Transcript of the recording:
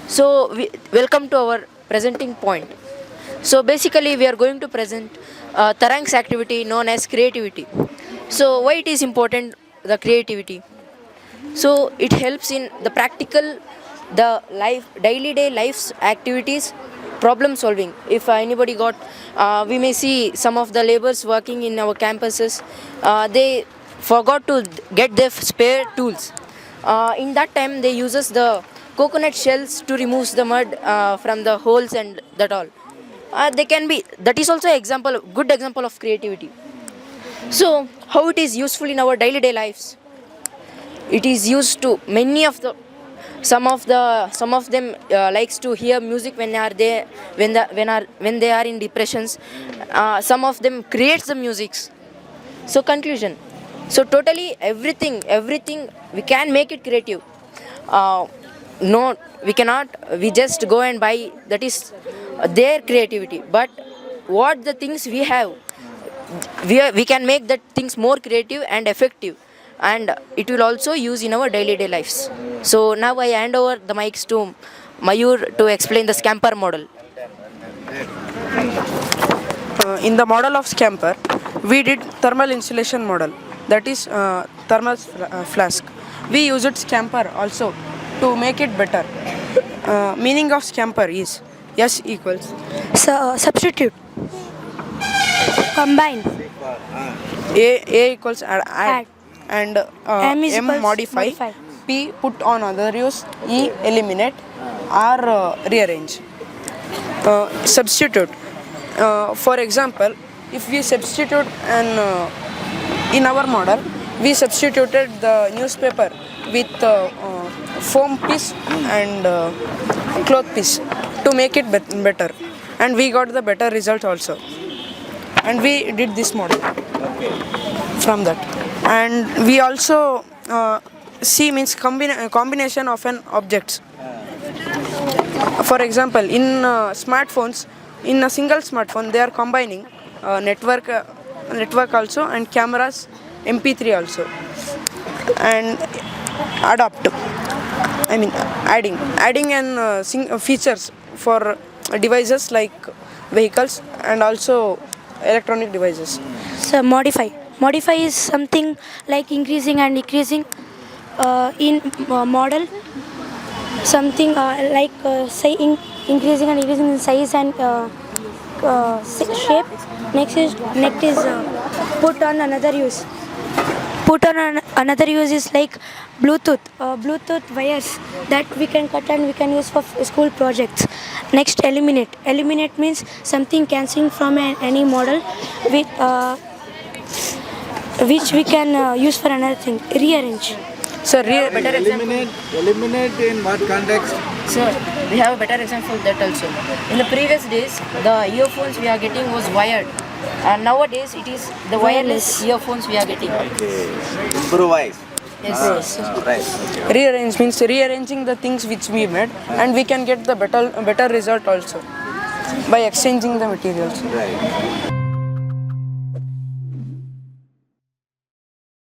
Welcome to our presenting point. So basically we are going to present Tarang's activity known as creativity. So why it is important, the creativity? So it helps in the practical, the life, daily day life's activities, problem solving. If anybody got, we may see some of the laborers working in our campuses, they forgot to get their spare tools. In that time they uses the coconut shells to remove the mud from the holes and that all. They can be, that is also example, good example of creativity. So how it is useful in our daily day lives? It is used to many of the some of them likes to hear music when they are there, when they are in depressions. Some of them creates the musics. So conclusion, so totally everything we can make it creative. No, we cannot, we just go and buy, that is their creativity. But what the things we have, we can make that things more creative and effective, and it will also use in our daily day lives. So now I hand over the mics to Mayur to explain the SCAMPER model. In the model of SCAMPER, we did thermal insulation model, that is thermal flask. We used SCAMPER also to make it better. Meaning of SCAMPER is S equals Substitute, combine, A equals add, and M is M equals modify, P put on other use, E eliminate, R rearrange. Substitute. For example, if we substitute in our model, we substituted the newspaper with foam piece and cloth piece to make it better, and we got the better result also. And we did this model from that. And we also see means combination of an objects. For example, in smartphones, in a single smartphone, they are combining network also, and cameras, MP3 also, and adapt. I mean adding and features for devices like vehicles and also electronic devices. so modify is something like increasing and decreasing in model, something like say increasing and decreasing in size and shape. Next is put on another use. Put on another use is like Bluetooth wires that we can cut and we can use for school projects. Next, eliminate means something cancelling from any model with which we can use for another thing. Rearrange. So better example. Eliminate in what context? Sir, we have a better example of that also. In the previous days, the earphones we are getting was wired, and nowadays it is the wireless earphones we are getting. Okay. Improvise. Yes. Right. Okay. Rearrange means rearranging the things which we made, and we can get the better result also by exchanging the materials. Right.